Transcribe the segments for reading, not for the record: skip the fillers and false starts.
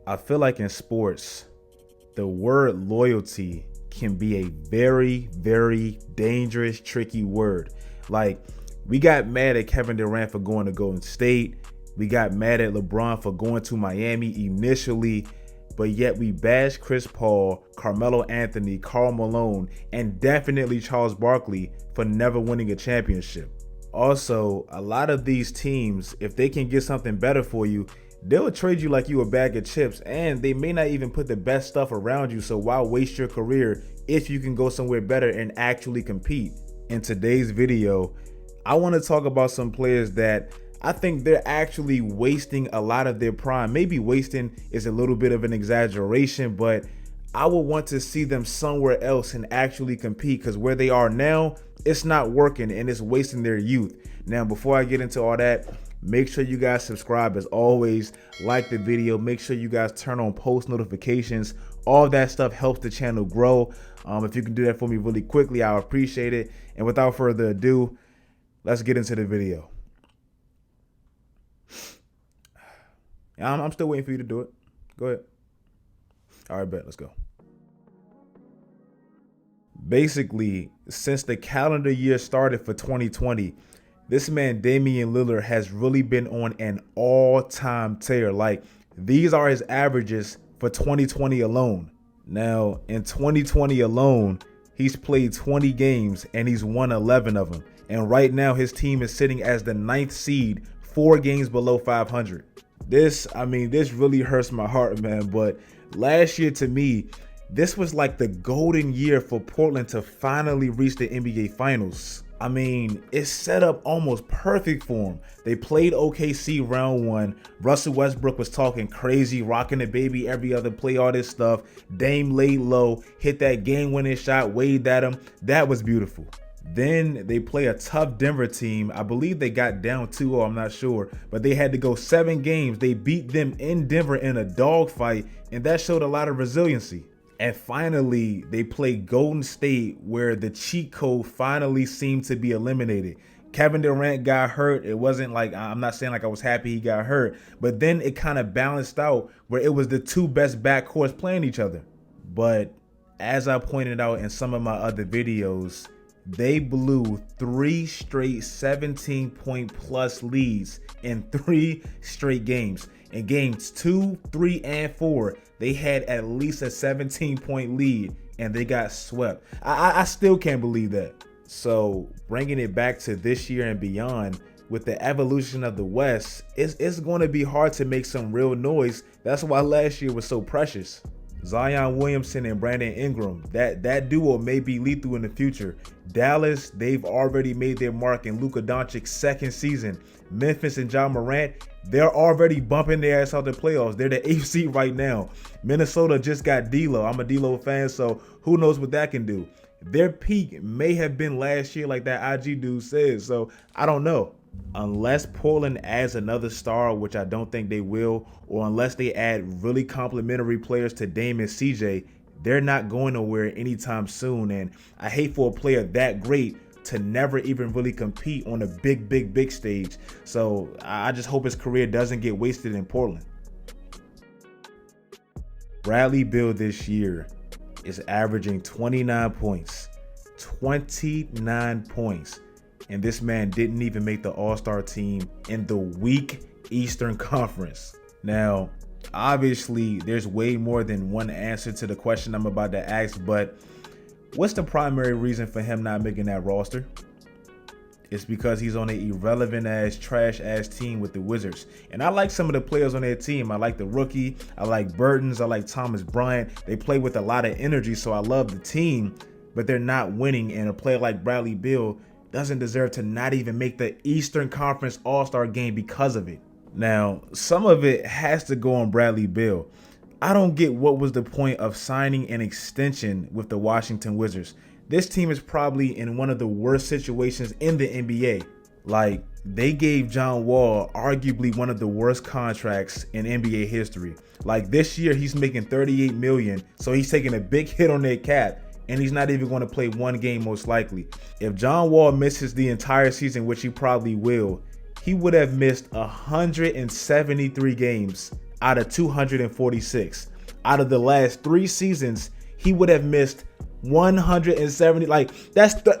I feel like in sports, the word loyalty can be a very, very dangerous, tricky word. Like, we got mad at Kevin Durant for going to Golden State. We got mad at LeBron for going to Miami initially, but yet we bashed Chris Paul, Carmelo Anthony, Karl Malone, and definitely Charles Barkley for never winning a championship. Also, a lot of these teams, if they can get something better for you, they'll trade you like you a bag of chips, and they may not even put the best stuff around you, so why waste your career if you can go somewhere better and actually compete? In today's video, I want to talk about some players that I think they're actually wasting a lot of their prime. Maybe wasting is a little bit of an exaggeration, but I would want to see them somewhere else and actually compete, because where they are now, it's not working and it's wasting their youth. Now, before I get into all that, make sure you guys subscribe as always, like the video, make sure you guys turn on post notifications. All that stuff helps the channel grow. If you can do that for me really quickly, I'll appreciate it. And without further ado, let's get into the video. I'm still waiting for you to do it. Go ahead. All right, bet. Let's go. Basically, since the calendar year started for 2020, this man Damian Lillard has really been on an all-time tear. Like, these are his averages for 2020 alone. Now, in 2020 alone, he's played 20 games and he's won 11 of them. And right now, his team is sitting as the 9th seed, 4 games below 500. This really hurts my heart, man. But last year, to me, this was like the golden year for Portland to finally reach the NBA Finals. I mean, it's set up almost perfect for them. They played OKC round 1. Russell Westbrook was talking crazy, rocking the baby every other play, all this stuff. Dame laid low, hit that game-winning shot, waved at him. That was beautiful. Then they play a tough Denver team. I believe they got down 2-0, I'm not sure. But they had to go 7 games. They beat them in Denver in a dogfight, and that showed a lot of resiliency. And finally, they play Golden State, where the cheat code finally seemed to be eliminated. Kevin Durant got hurt. It wasn't like, I'm not saying like I was happy he got hurt, but then it kind of balanced out where it was the 2 best backcourts playing each other. But as I pointed out in some of my other videos, they blew 3 straight 17-point plus leads in 3 straight games. In games 2, 3, and 4, they had at least a 17-point lead and they got swept. I still can't believe that. So bringing it back to this year and beyond, with the evolution of the West, it's going to be hard to make some real noise. That's why last year was so precious. Zion Williamson and Brandon Ingram, that duo may be lethal in the future. Dallas, they've already made their mark in Luka Doncic's 2nd season. Memphis and Ja Morant, they're already bumping their ass out the playoffs. They're the 8th seed right now. Minnesota just got D'Lo. I'm a D'Lo fan, so who knows what that can do. Their peak may have been last year, like that IG dude said, so I don't know. Unless Portland adds another star, which I don't think they will, or unless they add really complimentary players to Dame and CJ, they're not going nowhere anytime soon. And I hate for a player that great to never even really compete on a big stage. So I just hope his career doesn't get wasted in Portland. Bradley Beal this year is averaging 29 points. 29 points. And this man didn't even make the All-Star team in the weak Eastern Conference. Now, obviously, there's way more than one answer to the question I'm about to ask, but what's the primary reason for him not making that roster? It's because he's on an irrelevant-ass, trash-ass team with the Wizards. And I like some of the players on their team. I like the rookie. I like Burtons. I like Thomas Bryant. They play with a lot of energy, so I love the team, but they're not winning. And a player like Bradley Beal doesn't deserve to not even make the Eastern Conference All-Star game because of it. Now, some of it has to go on Bradley Beal. I don't get what was the point of signing an extension with the Washington Wizards. This team is probably in one of the worst situations in the NBA. Like, they gave John Wall arguably one of the worst contracts in NBA history. Like, this year he's making $38 million, so he's taking a big hit on their cap. And he's not even going to play 1 game most likely. If John Wall misses the entire season, which he probably will, he would have missed 173 games out of 246. Out of the last 3 seasons, he would have missed 170. Like,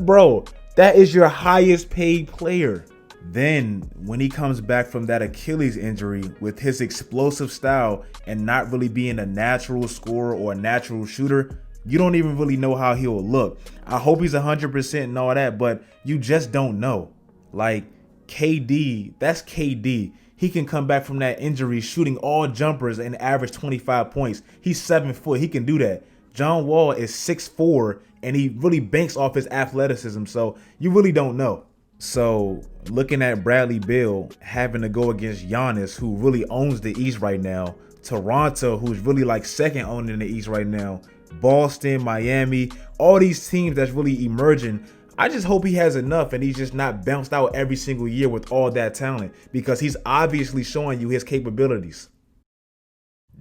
bro, that is your highest paid player. Then when he comes back from that Achilles injury with his explosive style and not really being a natural scorer or a natural shooter, you don't even really know how he'll look. I hope he's 100% and all that, but you just don't know. Like, KD, that's KD. He can come back from that injury shooting all jumpers and average 25 points. He's 7 foot. He can do that. John Wall is 6'4", and he really banks off his athleticism, so you really don't know. So looking at Bradley Beal having to go against Giannis, who really owns the East right now, Toronto, who's really like second owning the East right now, Boston, Miami, all these teams that's really emerging. I just hope he has enough and he's just not bounced out every single year with all that talent, because he's obviously showing you his capabilities.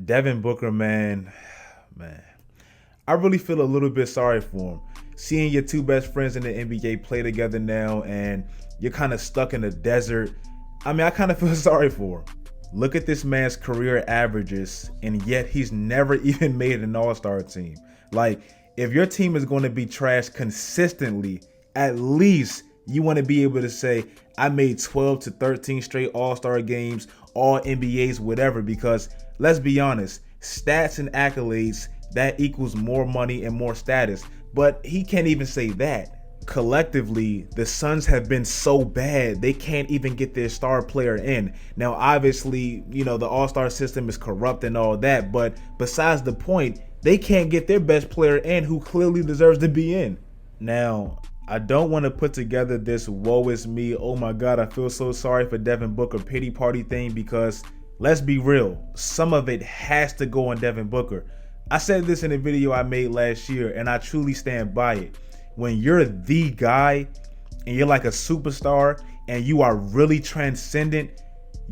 Devin Booker, man, I really feel a little bit sorry for him. Seeing your 2 best friends in the NBA play together now and you're kind of stuck in the desert. I mean, I kind of feel sorry for him. Look at this man's career averages, and yet he's never even made an all-star team. Like, if your team is going to be trash consistently, at least you want to be able to say, I made 12 to 13 straight all-star games, all NBAs, whatever, because let's be honest, stats and accolades, that equals more money and more status. But he can't even say that. Collectively, the Suns have been so bad, they can't even get their star player in. Now, obviously, you know, the all-star system is corrupt and all that, but besides the point, they can't get their best player in who clearly deserves to be in. Now, I don't want to put together this woe is me, oh my God, I feel so sorry for Devin Booker pity party thing, because let's be real, some of it has to go on Devin Booker. I said this in a video I made last year, and I truly stand by it. When you're the guy and you're like a superstar and you are really transcendent,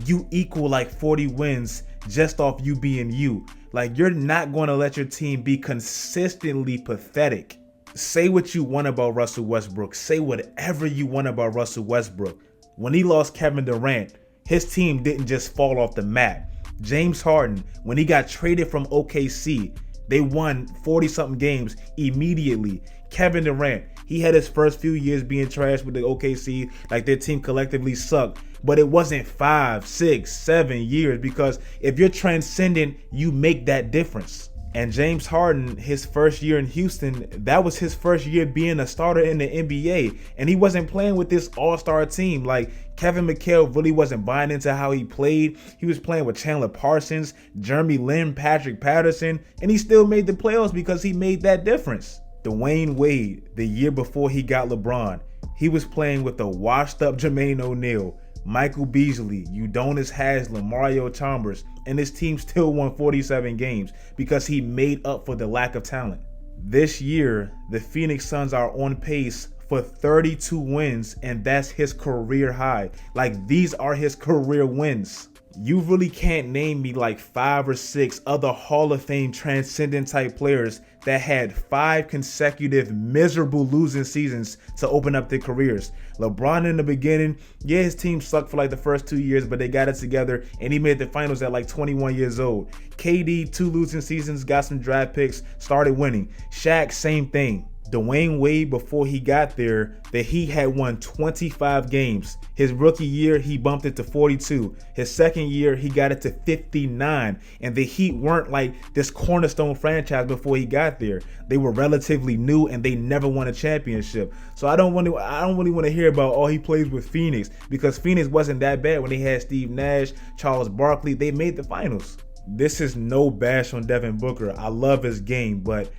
you equal like 40 wins just off you being you. Like, you're not going to let your team be consistently pathetic. Say what you want about Russell Westbrook. Say whatever you want about Russell Westbrook. When he lost Kevin Durant, his team didn't just fall off the map. James Harden, when he got traded from OKC, they won 40-something games immediately. Kevin Durant, he had his first few years being trashed with the OKC, like their team collectively sucked. But it wasn't 5, 6, 7 years, because if you're transcendent, you make that difference. And James Harden, his first year in Houston, that was his first year being a starter in the NBA. And he wasn't playing with this all-star team. Like, Kevin McHale really wasn't buying into how he played. He was playing with Chandler Parsons, Jeremy Lin, Patrick Patterson, and he still made the playoffs because he made that difference. Dwayne Wade, the year before he got LeBron, he was playing with a washed-up Jermaine O'Neal, Michael Beasley, Udonis Haslem, Mario Chalmers, and his team still won 47 games because he made up for the lack of talent. This year, the Phoenix Suns are on pace for 32 wins, and that's his career high. Like, these are his career wins. You really can't name me like 5 or 6 other Hall of Fame transcendent type players that had 5 consecutive miserable losing seasons to open up their careers. LeBron in the beginning, yeah, his team sucked for like the first 2 years, but they got it together and he made the finals at like 21 years old. KD, 2 losing seasons, got some draft picks, started winning. Shaq, same thing. Dwayne Wade, before he got there, the Heat had won 25 games. His rookie year, he bumped it to 42. His second year, he got it to 59. And the Heat weren't like this cornerstone franchise before he got there. They were relatively new and they never won a championship. So I don't really want to hear about, oh, he plays with Phoenix, because Phoenix wasn't that bad when they had Steve Nash, Charles Barkley. They made the finals. This is no bash on Devin Booker. I love his game, but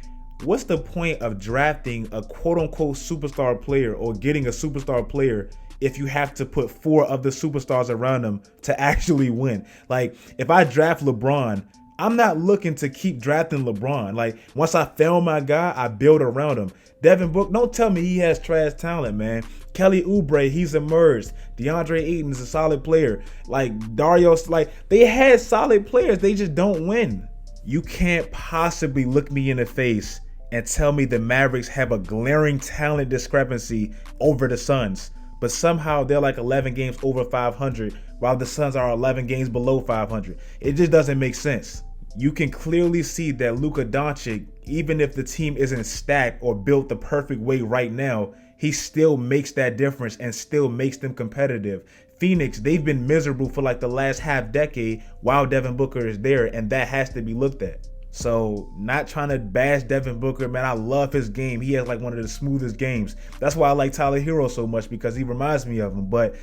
what's the point of drafting a quote-unquote superstar player or getting a superstar player if you have to put 4 of the superstars around him to actually win? Like, if I draft LeBron, I'm not looking to keep drafting LeBron. Like, once I found my guy, I build around him. Devin Booker, don't tell me he has trash talent, man. Kelly Oubre, he's emerged. DeAndre Ayton's a solid player. Like, Darius, like, they had solid players. They just don't win. You can't possibly look me in the face and tell me the Mavericks have a glaring talent discrepancy over the Suns, but somehow they're like 11 games over 500 while the Suns are 11 games below 500. It just doesn't make sense. You can clearly see that Luka Doncic, even if the team isn't stacked or built the perfect way right now, he still makes that difference and still makes them competitive. Phoenix, they've been miserable for like the last half decade while Devin Booker is there, and that has to be looked at. So, not trying to bash Devin Booker, man, I love his game. He has like one of the smoothest games. That's why I like Tyler Hero so much, because he reminds me of him. But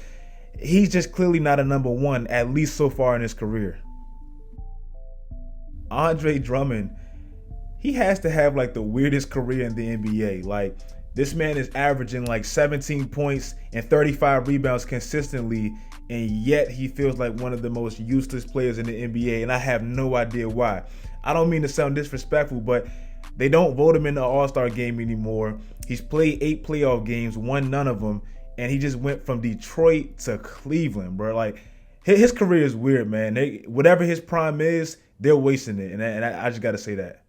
he's just clearly not a number one, at least so far in his career. Andre Drummond, he has to have like the weirdest career in the NBA. Like, this man is averaging like 17 points and 35 rebounds consistently, and yet he feels like one of the most useless players in the NBA, and I have no idea why. I don't mean to sound disrespectful, but they don't vote him in the All-Star game anymore. He's played 8 playoff games, won none of them, and he just went from Detroit to Cleveland, bro. Like, his career is weird, man. Whatever his prime is, they're wasting it, and I just got to say that.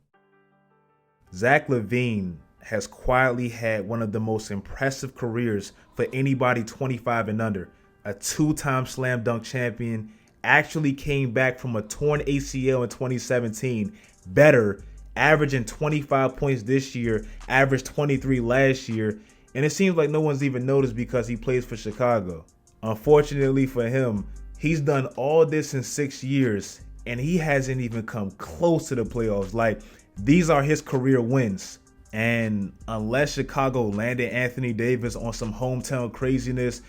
Zach LaVine has quietly had one of the most impressive careers for anybody 25 and under. A 2-time slam dunk champion, actually came back from a torn ACL in 2017, better, averaging 25 points this year, averaged 23 last year, and it seems like no one's even noticed because he plays for Chicago. Unfortunately for him, he's done all this in 6 years, and he hasn't even come close to the playoffs. Like, these are his career wins. And unless Chicago landed Anthony Davis on some hometown craziness,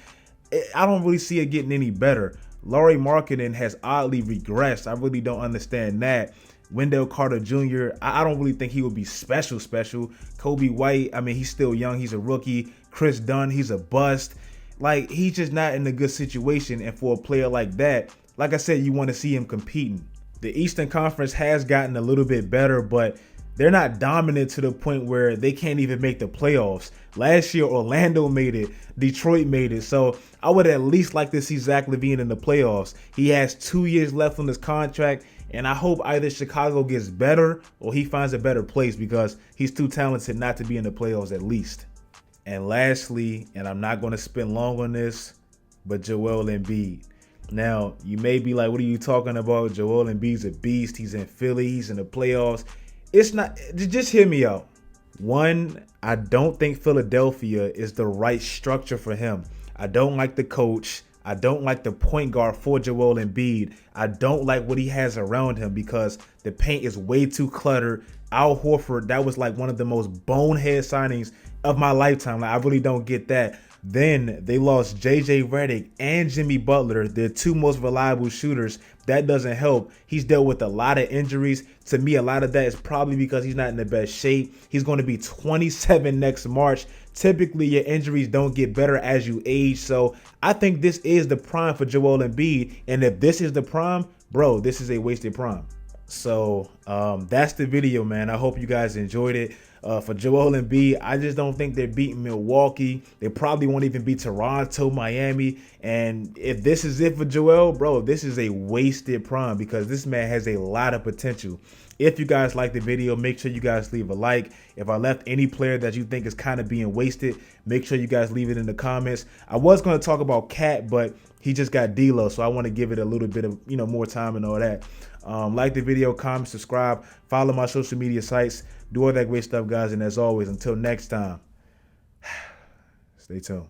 I don't really see it getting any better. Lauri Markkanen has oddly regressed. I really don't understand that. Wendell Carter Jr., I don't really think he would be special. Kobe White, I mean, he's still young. He's a rookie. Chris Dunn, he's a bust. Like, he's just not in a good situation. And for a player like that, like I said, you want to see him competing. The Eastern Conference has gotten a little bit better, but they're not dominant to the point where they can't even make the playoffs. Last year, Orlando made it. Detroit made it. So I would at least like to see Zach LaVine in the playoffs. He has 2 years left on his contract, and I hope either Chicago gets better or he finds a better place, because he's too talented not to be in the playoffs at least. And lastly, and I'm not going to spend long on this, but Joel Embiid. Now, you may be like, what are you talking about? Joel Embiid's a beast. He's in Philly. He's in the playoffs. It's not, just hear me out. One, I don't think Philadelphia is the right structure for him. I don't like the coach. I don't like the point guard for Joel Embiid. I don't like what he has around him because the paint is way too cluttered. Al Horford, that was like one of the most bonehead signings of my lifetime. Like, I really don't get that. Then they lost JJ Redick and Jimmy Butler, their 2 most reliable shooters. That doesn't help. He's dealt with a lot of injuries. To me, a lot of that is probably because he's not in the best shape. He's going to be 27 next March. Typically, your injuries don't get better as you age. So I think this is the prime for Joel Embiid. And if this is the prime, bro, this is a wasted prime. So that's the video, man. I hope you guys enjoyed it. For Joel Embiid, I just don't think they're beating Milwaukee. They probably won't even beat Toronto, Miami. And if this is it for Joel, bro, this is a wasted prime because this man has a lot of potential. If you guys like the video, make sure you guys leave a like. If I left any player that you think is kind of being wasted, make sure you guys leave it in the comments. I was going to talk about Cat, but he just got D-Lo, so I want to give it a little bit of, more time and all that. Like the video, comment, subscribe, follow my social media sites, do all that great stuff, guys. And as always, until next time, stay tuned.